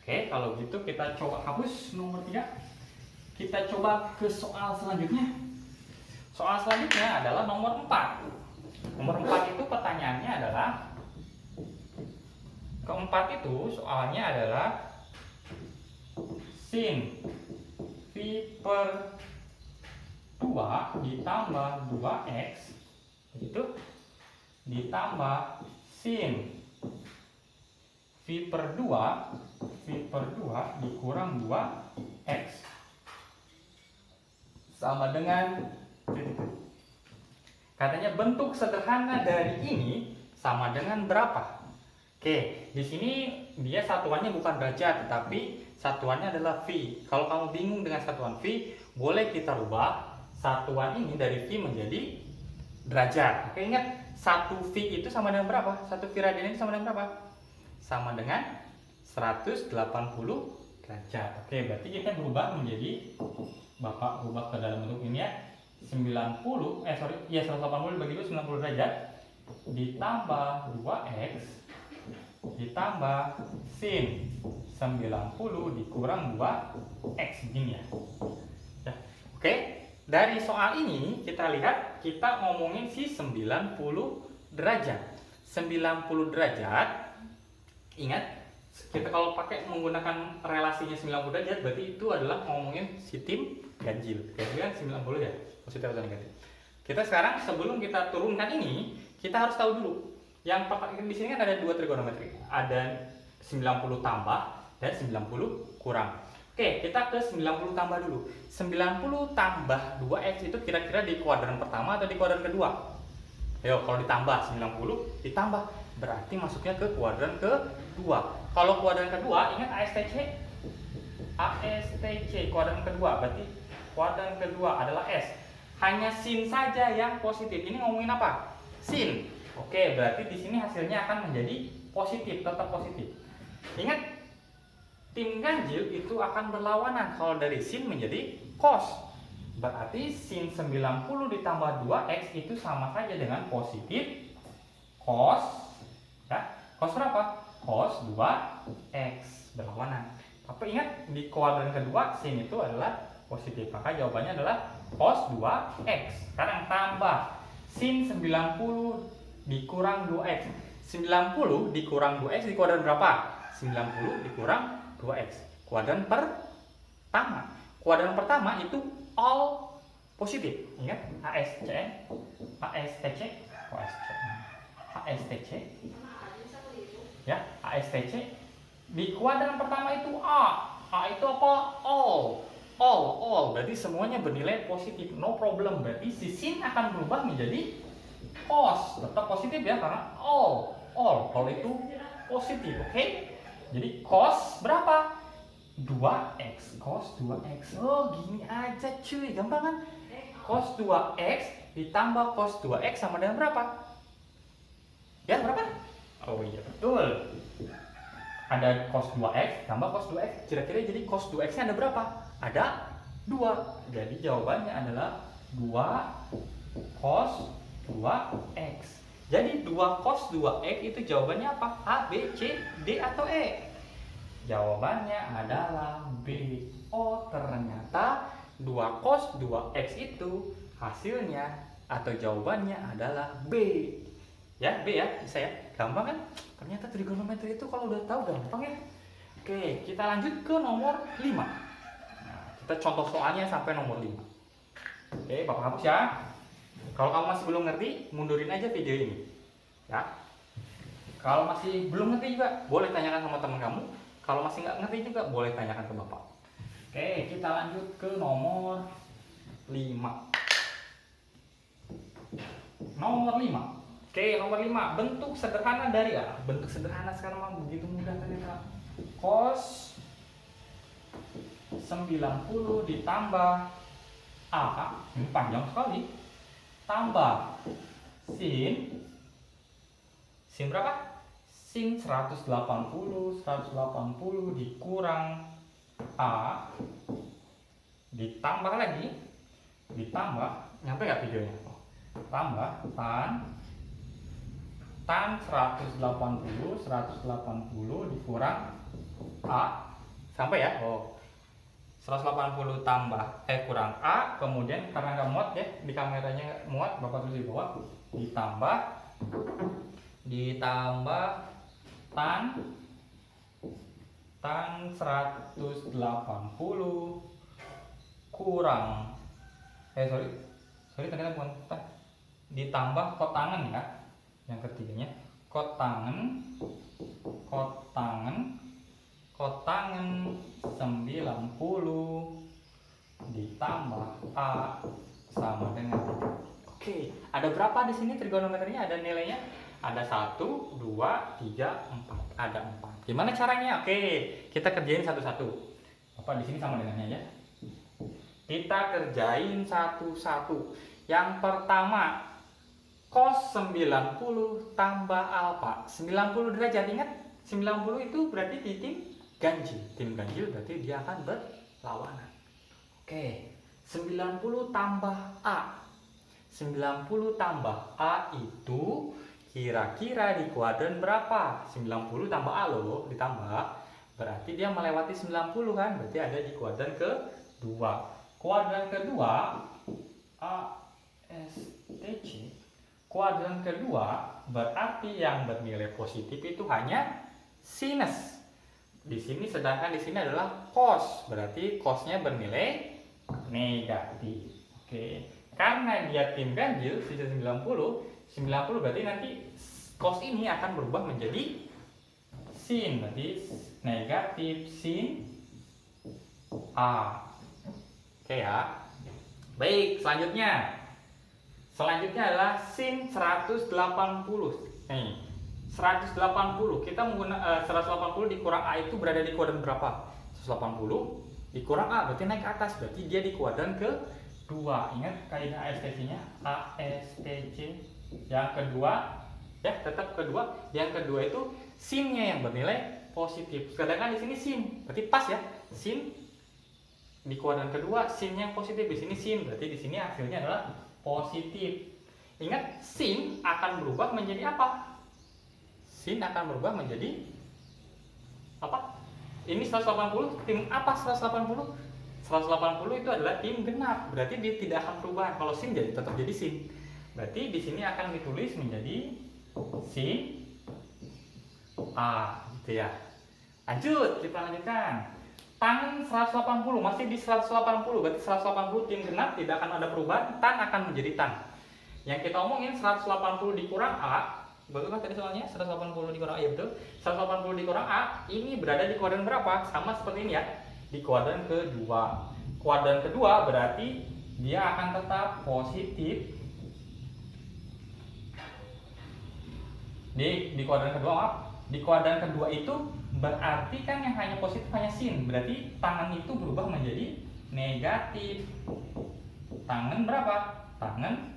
Oke, kalau gitu kita coba hapus nomor 3. Kita coba ke soal selanjutnya. Soal selanjutnya adalah nomor 4. Nomor 4 itu pertanyaannya adalah, keempat itu soalnya adalah sin V per 2 ditambah 2x itu ditambah sin V per 2 dikurang 2x sama dengan, katanya bentuk sederhana dari ini sama dengan berapa? Oke, di sini dia satuannya bukan derajat, tetapi satuannya adalah V. Kalau kamu bingung dengan satuan V, boleh kita rubah satuan ini dari V menjadi derajat. Oke, ingat 1 V itu sama dengan berapa? 1 V radian ini sama dengan berapa? Sama dengan 180 derajat. Oke, berarti kita berubah menjadi, Bapak ubah ke dalam bentuk ini ya, 180 dibagi 90 derajat ditambah 2x ditambah sin 90 dikurang 2x begini ya. Oke, dari soal ini kita lihat, kita ngomongin si 90 derajat. 90 derajat, ingat, kita kalau pakai menggunakan relasinya 90 derajat berarti itu adalah ngomongin si tim ganjil. Ganjil kan 90 ya, positif atau negatif. Kita sekarang sebelum kita turunkan ini, kita harus tahu dulu. Yang di sini kan ada dua trigonometri. Ada 90 tambah dan 90 kurang. Oke, kita ke 90 tambah dulu. 90 tambah 2x itu kira-kira di kuadran pertama atau di kuadran kedua? Ayo, kalau ditambah 90 ditambah berarti masuknya ke kuadran kedua. Kalau kuadran kedua, ingat ASTC. ASTC kuadran kedua, berarti kuadran kedua adalah S. Hanya sin saja yang positif. Ini ngomongin apa? Sin. Oke, berarti di sini hasilnya akan menjadi positif, tetap positif. Ingat, tim ganjil itu akan berlawanan. Kalau dari sin menjadi cos. Berarti sin 90 ditambah 2x itu sama saja dengan positif cos. Ya, cos berapa? Cos 2x, berlawanan. Tapi ingat, di kuadran kedua sin itu adalah positif. Maka jawabannya adalah cos 2x. Sekarang tambah sin 90 dikurang 2x. 90 dikurang 2x di kuadran berapa? 90 dikurang 2x. Kuadran pertama. Kuadran pertama itu all positif. Ingat, ASTC, ya, ASTC di kuadran pertama itu A. A itu apa? All. Berarti semuanya bernilai positif, no problem. Berarti si sin akan berubah menjadi cos, tetap positif ya, karena all itu positif. Oke? Jadi cos berapa? 2x cos 2x. Oh, gini aja cuy, gampang kan? Cos 2x ditambah cos 2x sama dengan berapa? Ya, berapa? Oh iya, betul. Ada cos 2x tambah cos 2x. Kira-kira jadi cos 2x-nya ada berapa? Ada 2. Jadi jawabannya adalah 2 cos 2x. Jadi 2 cos 2x itu jawabannya apa? A, B, C, D, atau E? Jawabannya adalah B. Oh, ternyata 2 cos 2x itu hasilnya atau jawabannya adalah B. Ya, B ya, bisa ya. Gampang kan? Ternyata trigonometri itu kalau udah tahu gampang ya. Oke, kita lanjut ke nomor 5. Nah, kita contoh soalnya sampai nomor 5. Oke, Bapak hapus ya. Kalau kamu masih belum ngerti, mundurin aja video ini. Ya. Kalau masih belum ngerti juga, boleh tanyakan sama teman kamu. Kalau masih nggak ngerti juga, boleh tanyakan ke Bapak. Oke, kita lanjut ke nomor 5. Nomor 5. Oke, nomor 5. Bentuk sederhana dari A. Bentuk sederhana sekarang mah begitu mudah ternyata. Cos 90 ditambah A. Ini panjang sekali. Tambah sin berapa? Sin 180 dikurang A ditambah lagi, nyampe nggak videonya? Tambah tan 180 dikurang A sampai ya. Oh, 180 tambah kurang A, kemudian karena nggak muat ya, di kameranya nggak muat, Bapak tulis di bawah, ditambah tan 180 kurang ternyata bukan tan, ditambah kotangan ya, yang ketiganya kotangan 90 ditambah A sama dengan. Oke, ada berapa di sini trigonometrinya? Ada nilainya? Ada 1, 2, 3, 4. Ada 4. Gimana caranya? Oke, kita kerjain satu-satu. Bapak di sini sama dengannya ya. Kita kerjain satu-satu. Yang pertama, cos 90 tambah alfa. 90 derajat, ingat? 90 itu berarti di tim ganjil. Tim ganjil berarti dia akan berlawanan. Oke, 90 tambah A. 90 tambah A itu kira-kira di kuadran berapa? 90 tambah A loh, ditambah. Berarti dia melewati 90 kan? Berarti ada di kuadran kedua. Kuadran kedua A, S, T, C. Kuadran kedua berarti yang bernilai positif itu hanya sinus. Di sini, sedangkan di sini adalah cos, berarti cosnya bernilai negatif. Oke, karena dia tim ganjil sisa 90 berarti nanti cos ini akan berubah menjadi sin, berarti negatif sin A. Oke ya. Baik, selanjutnya adalah sin 180. Nih, 180 kita menggunakan 180 dikurang A itu berada di kuadran berapa? 180 dikurang A berarti naik ke atas, berarti dia di kuadran kedua. Ingat kaidah ASTC-nya, ASTC yang kedua ya, tetap kedua. Yang kedua itu sinnya yang bernilai positif. Sedangkan di sini sin, berarti pas ya. Sin di kuadran kedua, sinnya yang positif, di sini sin, berarti di sini hasilnya adalah positif. Ingat, sin akan berubah menjadi apa? Sin akan berubah menjadi apa? Ini 180, tim apa 180? 180 itu adalah tim genap, berarti dia tidak akan berubah. Kalau sin jadi tetap jadi sin. Berarti di sini akan ditulis menjadi sin A, gitu ya. Lanjut, kita lanjutkan. Tan 180 masih di 180, berarti 180 tim genap tidak akan ada perubahan, tan akan menjadi tan. Yang kita omongin 180 dikurang A, betul kan tadi soalnya? 180 dikurang A, ya betul. 180 dikurang A ini berada di kuadran berapa? Sama seperti ini ya, di kuadran kedua. Kuadran kedua berarti dia akan tetap positif. Di kuadran kedua, maaf, Di kuadran kedua itu berarti kan yang hanya positif hanya sin. Berarti tangan itu berubah menjadi negatif. Tangan berapa? Tangan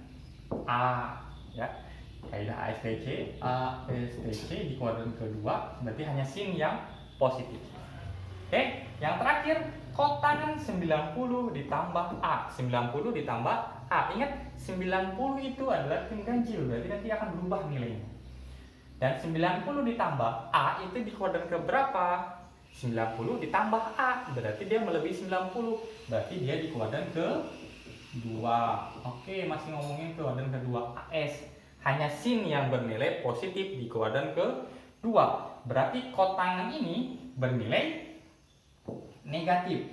A, ya. Kaidah ASTC di kuadran kedua berarti hanya sin yang positif. Oke, yang terakhir kotangan 90 ditambah A. 90 ditambah A. Ingat 90 itu adalah tim ganjil, berarti nanti akan berubah nilainya. Dan 90 ditambah A itu di kuadran keberapa? 90 ditambah A, berarti dia melebihi 90. Berarti dia di kuadran kedua. Oke, masih ngomongin kuadran kedua AS. Hanya sin yang bernilai positif di kuadran kedua. Berarti kotangan ini bernilai negatif.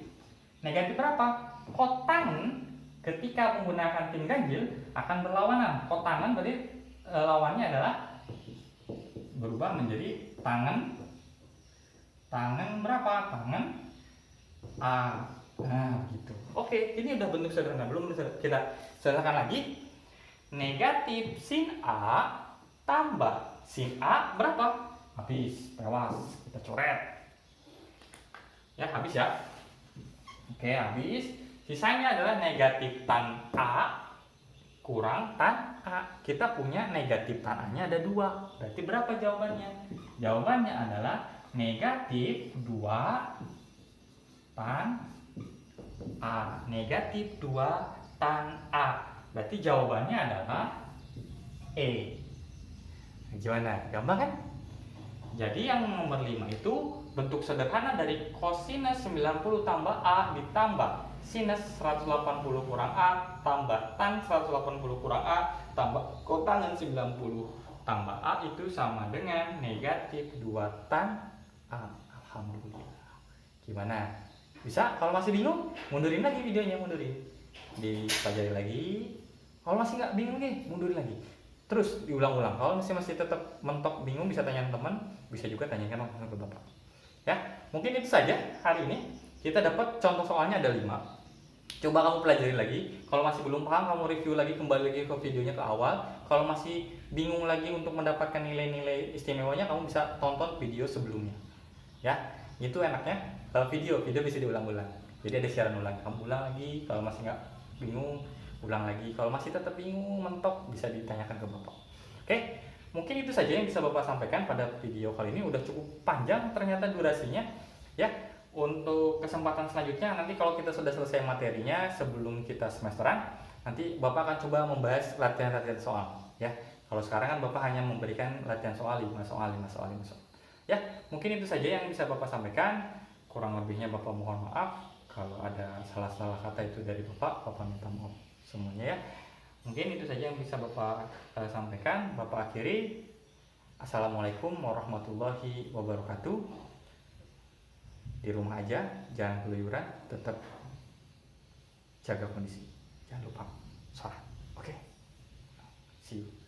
Negatif berapa? Kotangan ketika menggunakan tim ganjil akan berlawanan. Kotangan berarti lawannya adalah berubah menjadi tangan berapa? Tangan A. Nah, gitu. Oke, ini udah bentuk sederhana. Belum kita sederhanakan lagi. Negatif sin A tambah sin A berapa? Habis, tewas. Kita coret. Ya, habis ya. Oke, habis. Sisanya adalah negatif tan A kurang tan A. Kita punya negatif tan A-nya ada 2. Berarti berapa jawabannya? Jawabannya adalah negatif 2 tan A. Negatif 2 tan A. Berarti jawabannya adalah E. Gimana? Gampang kan? Jadi yang nomor 5 itu bentuk sederhana dari kosinus 90 tambah A ditambah sinus 180 kurang A tambah tan 180 kurang A tambah kotangan 90 tambah A itu sama dengan negatif 2 tan A. Alhamdulillah. Gimana? Bisa? Kalau masih bingung, mundurin lagi videonya, mundurin. Dipelajari lagi. Kalau masih nggak bingung nih, mundurin lagi. Terus diulang-ulang. Kalau masih tetap mentok bingung, bisa tanya teman, bisa juga tanyakan langsung ke Bapak. Ya, mungkin itu saja hari ini. Kita dapat contoh soalnya ada 5. Coba kamu pelajari lagi. Kalau masih belum paham, kamu review lagi, kembali lagi ke videonya ke awal. Kalau masih bingung lagi untuk mendapatkan nilai-nilai istimewanya, kamu bisa tonton video sebelumnya. Ya, itu enaknya video bisa diulang-ulang. Jadi ada siaran ulang. Kamu ulang lagi. Kalau masih nggak bingung, ulang lagi. Kalau masih tetap bingung, mentok, bisa ditanyakan ke Bapak. Oke, mungkin itu saja yang bisa Bapak sampaikan pada video kali ini. Udah cukup panjang ternyata durasinya. Ya, untuk kesempatan selanjutnya nanti kalau kita sudah selesai materinya sebelum kita semesteran, nanti Bapak akan coba membahas latihan-latihan soal. Ya, kalau sekarang kan Bapak hanya memberikan latihan soal 5 soal. Ya, mungkin itu saja yang bisa Bapak sampaikan. Kurang lebihnya Bapak mohon maaf. Kalau ada salah-salah kata itu dari Bapak minta maaf semuanya ya. Mungkin itu saja yang bisa Bapak sampaikan. Bapak akhiri. Assalamualaikum warahmatullahi wabarakatuh. Di rumah aja, jangan keluyuran, tetap jaga kondisi. Jangan lupa sholat. Oke. See you.